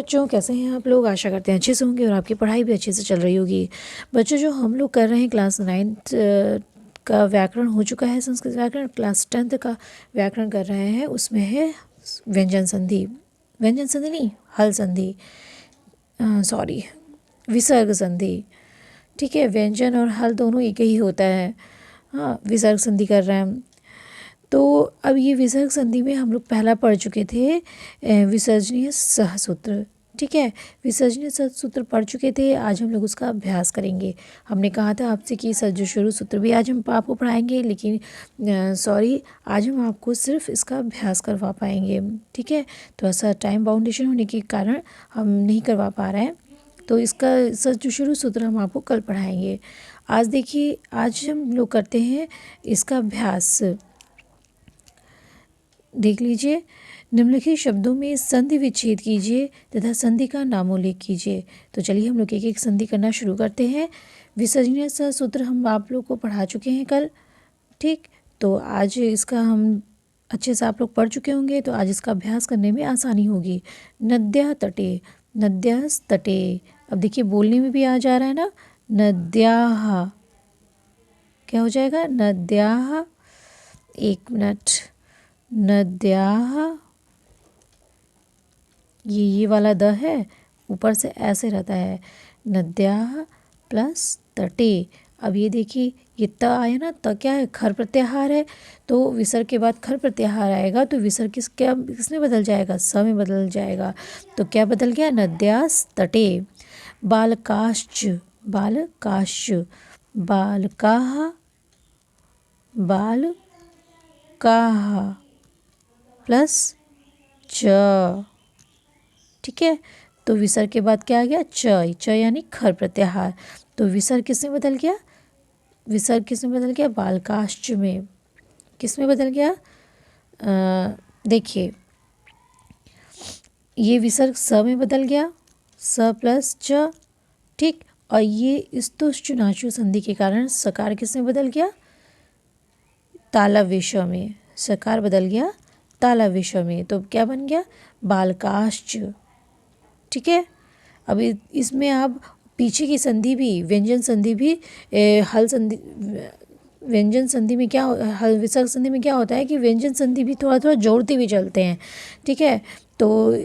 बच्चों, कैसे हैं आप लोग? आशा करते हैं अच्छे से होंगे और आपकी पढ़ाई भी अच्छे से चल रही होगी। बच्चों, जो हम लोग कर रहे हैं क्लास 9th का व्याकरण हो चुका है, संस्कृत व्याकरण। क्लास 10th का व्याकरण कर रहे हैं, उसमें है व्यंजन संधि। व्यंजन संधि नहीं, हल संधि, सॉरी, विसर्ग संधि। ठीक है, व्यंजन और हल दोनों एक ही होता है। हाँ, विसर्ग संधि कर रहे हैं हम। तो अब ये विसर्ग संधि में हम लोग पहला पढ़ चुके थे विसर्जनीय सहसूत्र। ठीक है, विसर्जनीय सहसूत्र पढ़ चुके थे। आज हम लोग उसका अभ्यास करेंगे। हमने कहा था आपसे कि जो शुरू सूत्र भी आज हम आपको पढ़ाएंगे, लेकिन सॉरी, आज हम आपको सिर्फ इसका अभ्यास करवा पाएंगे। ठीक है, थोड़ा सा टाइम बाउंडेशन होने के कारण हम नहीं करवा पा रहे हैं, तो इसका जो शुरू सूत्र हम आपको कल पढ़ाएंगे। आज देखिए, आज हम लोग करते हैं इसका अभ्यास। देख लीजिए, निम्नलिखित शब्दों में संधि विच्छेद कीजिए तथा संधि का नामोल्लेख कीजिए। तो चलिए हम लोग एक एक संधि करना शुरू करते हैं। विसर्जनीय सहसूत्र हम आप लोग को पढ़ा चुके हैं कल। ठीक, तो आज इसका हम अच्छे से आप लोग पढ़ चुके होंगे, तो आज इसका अभ्यास करने में आसानी होगी। नद्या तटे, नद्यास तटे। अब देखिए, बोलने में भी आ जा रहा है ना, नद्याः। क्या हो जाएगा? नद्याः। एक मिनट, नद्याः, ये वाला द है, ऊपर से ऐसे रहता है। नद्याः प्लस तटे। अब ये देखिए, ये त आया ना, त क्या है? खर प्रत्याहार है। तो विसर्ग के बाद खर प्रत्याहार आएगा, तो विसर्ग किसमें बदल जाएगा? स में बदल जाएगा। तो क्या बदल गया? नद्यास तटे। बालकाश्च, बालकाश्च, बालकाः, बालकाः प्लस च। ठीक है, तो विसर्ग के बाद क्या आ गया? च। च यानी खर प्रत्याहार। तो विसर्ग किसमें बदल गया? विसर्ग किसमें बदल गया? बालकाश्च में। किसमें बदल गया? देखिए, ये विसर्ग स में बदल गया, स प्लस च। ठीक, और ये स्तुश्चुनाचु संधि के कारण सकार किसमें बदल गया? तालव्य श में। सकार बदल गया तालव्य श में, तो क्या बन गया? बालकाश्च। ठीक है, अब इसमें आप पीछे की संधि भी, व्यंजन संधि भी, हल संधि, व्यंजन संधि में क्या, हल विसर्ग संधि में क्या होता है कि व्यंजन संधि भी थोड़ा थोड़ा जोड़ते भी चलते हैं। ठीक है, तो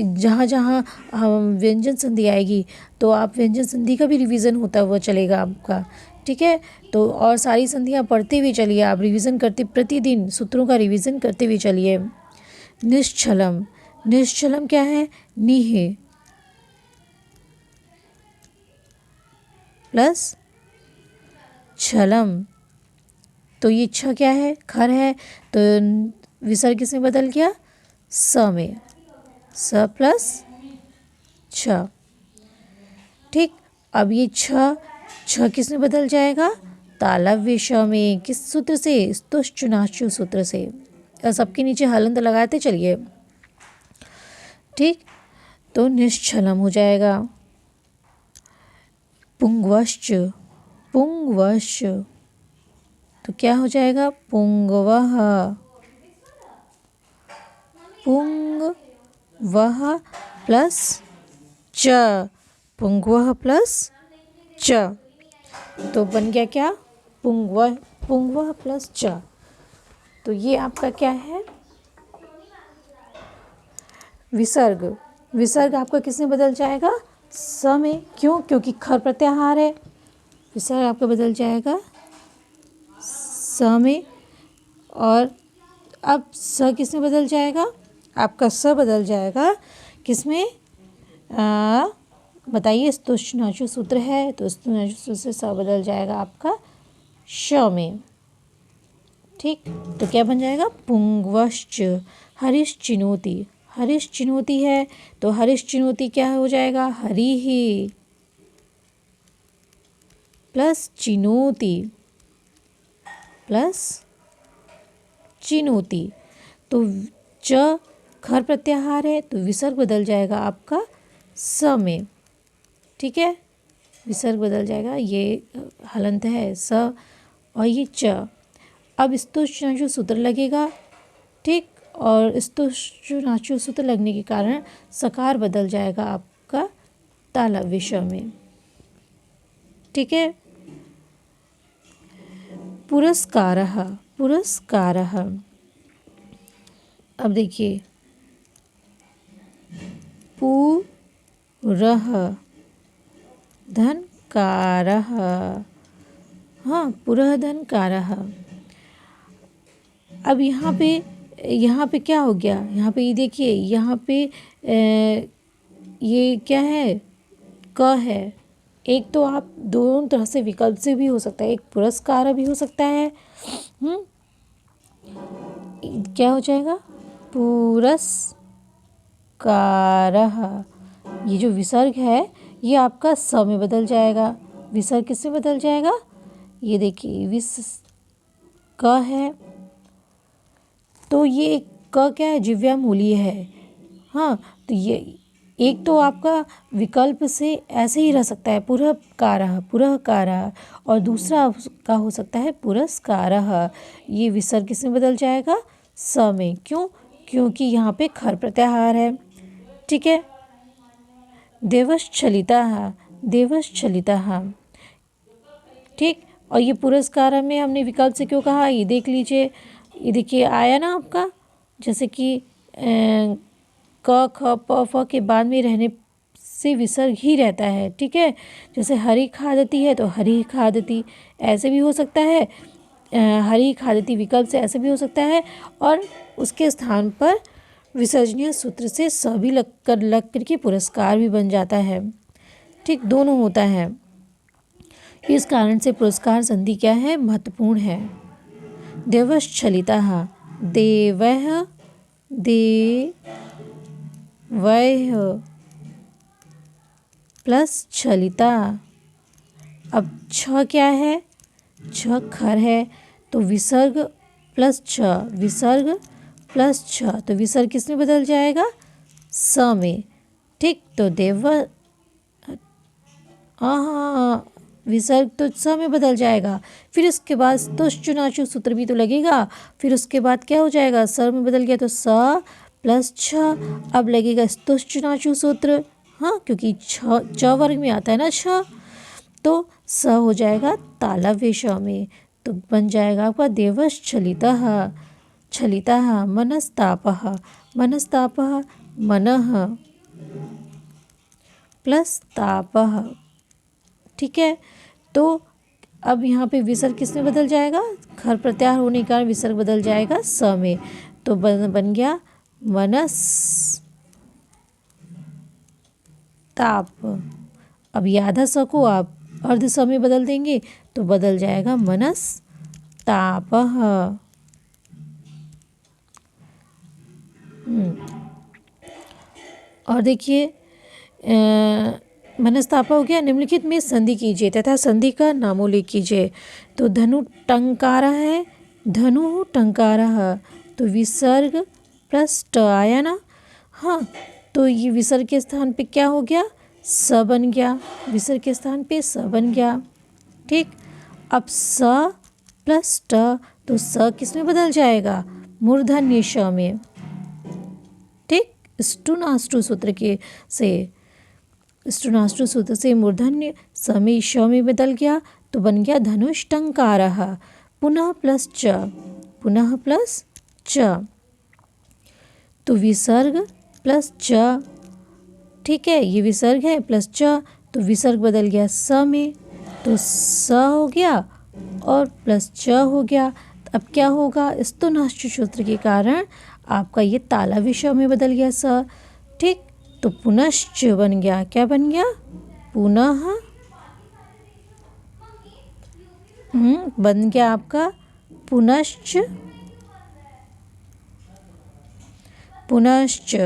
जहाँ जहाँ व्यंजन संधि आएगी, तो आप व्यंजन संधि का भी रिवीजन होता हुआ चलेगा आपका। ठीक है, तो और सारी संधियाँ पढ़ते हुए चलिए, आप रिवीजन करते, प्रतिदिन सूत्रों का रिवीजन करते हुए चलिए। निश्चलम, निश्चलम क्या है? निह प्लस छलम। तो ये छ क्या है? खर है, तो विसर्ग किसमें बदल गया? स में। स प्लस छ। ठीक, अब ये छ किसमें बदल जाएगा? तालव्य श में। किस सूत्र से? स्तुश्चुनाचु सूत्र से। सबके नीचे हलंत लगाते चलिए। ठीक, तो निश्चलम हो जाएगा। पुंगवश्च, पुंगवश्च, तो क्या हो जाएगा? पुंगवः, पुंगवः प्लस च। पुंगवः प्लस च, तो बन गया क्या? पुंगवः, पुंगवः प्लस च। तो ये आपका क्या है? विसर्ग। विसर्ग आपका किसमें बदल जाएगा? स में। क्यों? क्योंकि खर प्रत्याहार है। विसर्ग आपका बदल जाएगा स में, और अब स किसमें बदल जाएगा? आपका स बदल जाएगा किसमें? बताइए, स्तुश्चुनाचु सूत्र है, तो स्तुश्चुनाचु सूत्र से स बदल जाएगा आपका श में। ठीक, तो क्या बन जाएगा? पुंगवश्च। हरीश चिनोती, हरीश चिनोती है, तो हरीश चिनोती क्या हो जाएगा? हरि ही प्लस चिनोती प्लस चिनोती। तो च खर प्रत्याहार है, तो विसर्ग बदल जाएगा आपका स में। ठीक है, विसर्ग बदल जाएगा, ये हलंत है स, और ये च। अब स्तुश्चुनाचु सूत्र लगेगा। ठीक, और स्तुष्टुनाचु सूत्र लगने के कारण सकार बदल जाएगा आपका तालव्य श में। ठीक है। पुरस्कारः, पुरस्कारः। अब देखिए पुरः धनकारः, हाँ पुरः धनकारः। अब यहाँ पे क्या हो गया, यहाँ पे ये देखिए, यहाँ पे ये क्या है, क है। एक तो आप दोनों तरह से विकल्प से भी हो सकता है, एक पुरस्कार भी हो सकता है। क्या हो जाएगा, पुरस्कारः। ये जो विसर्ग है ये आपका स में बदल जाएगा। विसर्ग किस में बदल जाएगा, ये देखिए क है तो ये क क्या है, जिव्यामूलीय है। हाँ, तो ये एक तो आपका विकल्प से ऐसे ही रह सकता है पुरःकारः, पुरःकारः, और दूसरा का हो सकता है पुरस्कारः। ये विसर्ग किस में बदल जाएगा, स में। क्यों, क्योंकि यहाँ पे खर प्रत्याहार है। ठीक है। देवश्चलितः, देवश्चलितः। ठीक। और ये पुरस्कार में हमने विकल्प से क्यों कहा, ये देख लीजिए, ये देखिए आया ना आपका, जैसे कि क ख प फ के बाद में रहने से विसर्ग ही रहता है। ठीक है। जैसे हरि खादती है तो हरि खादती ऐसे भी हो सकता है, हरि खादती विकल्प से ऐसे भी हो सकता है, और उसके स्थान पर विसर्जनीय सूत्र से स भी लग कर पुरस्कार भी बन जाता है। ठीक, दोनों होता है। इस कारण से पुरस्कार संधि क्या है, महत्वपूर्ण है। देवश्चलितः, देवः, देवः प्लस छलिता। अब छ क्या है, छ खर है, तो विसर्ग प्लस छ, विसर्ग प्लस छ, तो विसर्ग किस में बदल जाएगा, स में। ठीक, तो देव, हाँ विसर्ग तो स में बदल जाएगा। फिर उसके बाद स्तुश्चुनाचु सूत्र भी तो लगेगा। फिर उसके बाद क्या हो जाएगा, सर में बदल गया तो स प्लस छ। अब लगेगा स्तुश्चुनाचु सूत्र, हाँ क्योंकि च वर्ग में आता है ना छ, तो स हो जाएगा तालव्य श में। तो बन जाएगा आपका देवश्चलितः, छलितः, मनस्तापः, मनस्तापः, मनः प्लस तापः। ठीक है। तो अब यहाँ पे विसर्ग किस में बदल जाएगा, खर प्रत्याहार होने के कारण विसर्ग बदल जाएगा स में। तो बन गया मनस ताप। अब ये आधा स को आप अर्ध स में बदल देंगे तो बदल जाएगा मनस तापः। और देखिए मनस्ताप हो गया। निम्नलिखित में संधि कीजिए तथा संधि का नामोल्लेख कीजिए। तो धनु टंकारः है, धनु टंकारः, तो विसर्ग प्लस ट आया ना, हाँ तो ये विसर्ग के स्थान पे क्या हो गया, स बन गया, विसर्ग के स्थान पे स बन गया। ठीक, अब स प्लस ट, तो स किस में बदल जाएगा, मूर्धन्य श में। ठीक, स्टुनाष्टु सूत्र के से, स्टुनाष्टु सूत्र से मूर्धन्य स में श में बदल गया तो बन गया धनुष्टंकारः। पुनः प्लस च, पुनः प्लस च, तो विसर्ग प्लस च। ठीक है, ये विसर्ग है प्लस च, तो विसर्ग बदल गया स में, तो स हो गया और प्लस च हो गया। अब क्या होगा, स्तुनाष्टु सूत्र के कारण आपका ये तालव्य श में बदल गया स। ठीक, तो पुनश्च बन गया, क्या बन गया, पुनः, बन गया आपका पुनश्च, पुनश्च।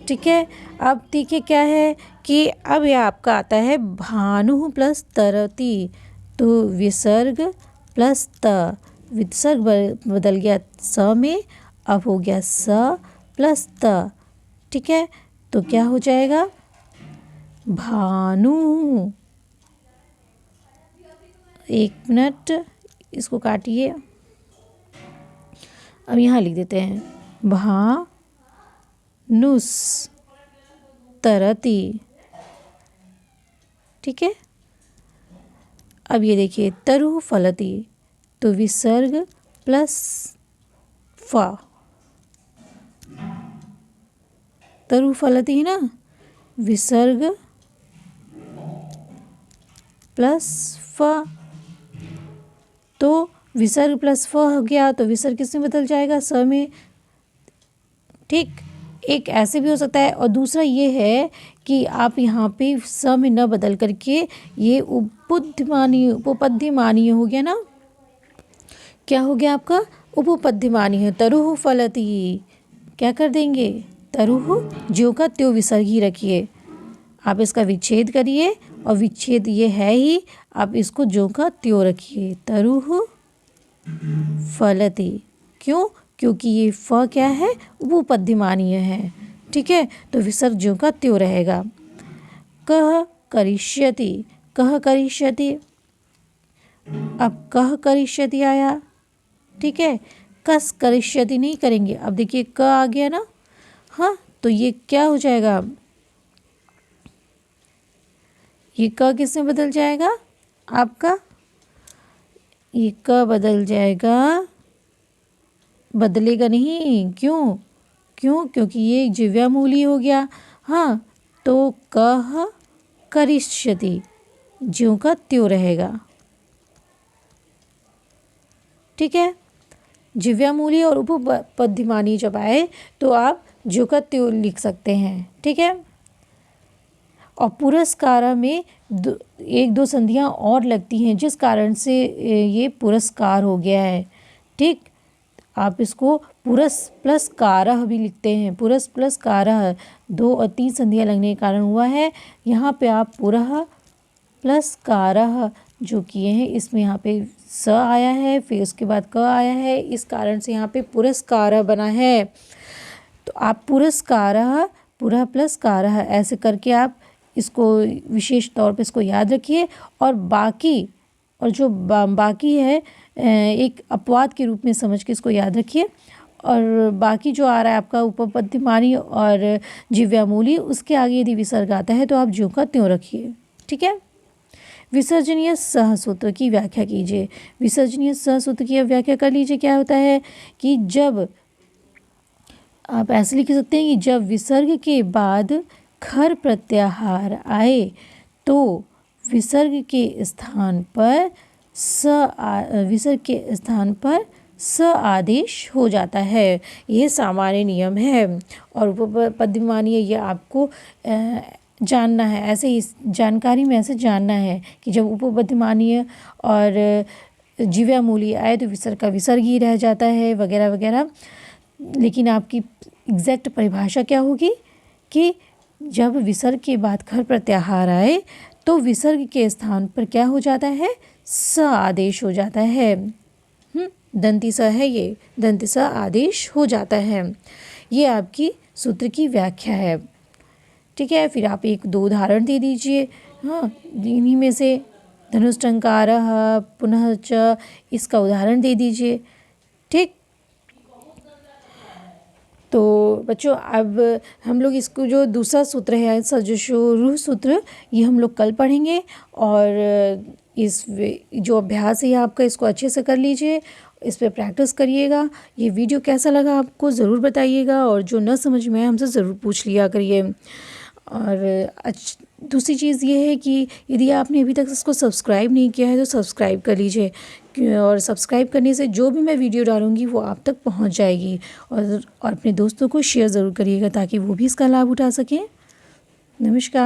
ठीक है, अब देखिए क्या है कि अब यह आपका आता है भानु प्लस तरती, तो विसर्ग प्लस त, विसर्ग बदल गया स में, अब हो गया स प्लस त। ठीक है, तो क्या हो जाएगा, भानु। एक मिनट इसको काटिए, अब यहाँ लिख देते हैं भानुस्तरति। ठीक है। अब ये देखिए तरुः फलति, तो विसर्ग प्लस फ, तरुः फलति है ना, विसर्ग प्लस फ, तो विसर्ग प्लस फ हो गया, तो विसर्ग किस में बदल जाएगा, स में। ठीक, एक ऐसे भी हो सकता है, और दूसरा ये है कि आप यहाँ पे स में न बदल करके ये उपपद्यमानीय हो गया ना, क्या हो गया आपका, उपपद्यमानीय। तरुः फलति, क्या कर देंगे, तरुः ज्यों का त्यों विसर्ग ही रखिए। आप इसका विच्छेद करिए, और विच्छेद ये है ही, आप इसको ज्यों का त्यों रखिए, तरुः फलति। क्यों, क्योंकि ये फ क्या है, उपपद्यमानीय है। ठीक है, तो विसर्ग ज्यों का त्यों रहेगा। कः करिष्यति, कः करिष्यति, अब कः करिष्यति आया। ठीक है, कस करिष्यति नहीं करेंगे। अब देखिए क आ गया ना, हाँ, तो ये क्या हो जाएगा, ये क किस में बदल जाएगा आपका, ये क बदल जाएगा, बदलेगा नहीं, क्यों, क्योंकि ये एक जिव्यामूली हो गया। हाँ, तो कः करिष्यति ज्यों का त्यों रहेगा। ठीक है, जिव्यामूली और उपपद्यमानी जब आए तो आप ज्यों का त्यों लिख सकते हैं। ठीक है, और पुरस्कार में एक दो संधियां और लगती हैं, जिस कारण से ये पुरस्कार हो गया है। ठीक, आप इसको पुरस प्लस कारः भी लिखते हैं, पुरस प्लस कारः, 2 और 3 संधियां लगने के कारण हुआ है। यहाँ पे आप पुरः प्लस कारः जो किए हैं, इसमें यहाँ पे स आया है, फिर उसके बाद क आया है, इस कारण से यहाँ पे पुरस्कार बना है। तो आप पुरस्कारः, पुरः प्लस कारः, ऐसे करके आप इसको विशेष तौर पे इसको याद रखिए। और बाकी, और जो बाकी है एक अपवाद के रूप में समझ के इसको याद रखिए। और बाकी जो आ रहा है आपका उपपद्यमानी और जिव्यामूली, उसके आगे यदि विसर्ग आता है तो आप ज्यों का त्यों रखिए। ठीक है, विसर्जनीय सहसूत्र की व्याख्या कीजिए। विसर्जनीय सहसूत्र की व्याख्या कर लीजिए। क्या होता है कि जब आप ऐसे लिख सकते हैं कि जब विसर्ग के बाद खर प्रत्याहार आए तो विसर्ग के स्थान पर स आदेश हो जाता है। ये सामान्य नियम है, और उपपद्यमानीय ये आपको जानना है, ऐसे ही जानकारी में ऐसे जानना है कि जब उपपद्यमानीय और जिव्यामूली आए तो विसर्ग का विसर्ग ही रह जाता है, वगैरह वगैरह। लेकिन आपकी एग्जैक्ट परिभाषा क्या होगी कि जब विसर्ग के बाद खर प्रत्याहार आए तो विसर्ग के स्थान पर क्या हो जाता है, स आदेश हो जाता है। दंती स है, ये दंती स आदेश हो जाता है। ये आपकी सूत्र की व्याख्या है। ठीक है, फिर आप 1-2 उदाहरण दे दीजिए। हाँ, इन्हीं में से धनुष्टंकारः पुनः च, इसका उदाहरण दे दीजिए। ठीक, तो बच्चों अब हम लोग इसको जो दूसरा सूत्र है सजोषोरुह सूत्र, ये हम लोग कल पढ़ेंगे। और इस जो अभ्यास है आपका, इसको अच्छे से कर लीजिए, इस पे प्रैक्टिस करिएगा। ये वीडियो कैसा लगा आपको ज़रूर बताइएगा, और जो न समझ में आए हमसे ज़रूर पूछ लिया करिए। और दूसरी चीज़ ये है कि यदि आपने अभी तक इसको सब्सक्राइब नहीं किया है तो सब्सक्राइब कर लीजिए, और सब्सक्राइब करने से जो भी मैं वीडियो डालूँगी वो आप तक पहुंच जाएगी। और अपने दोस्तों को शेयर ज़रूर करिएगा ताकि वो भी इसका लाभ उठा सकें। नमस्कार।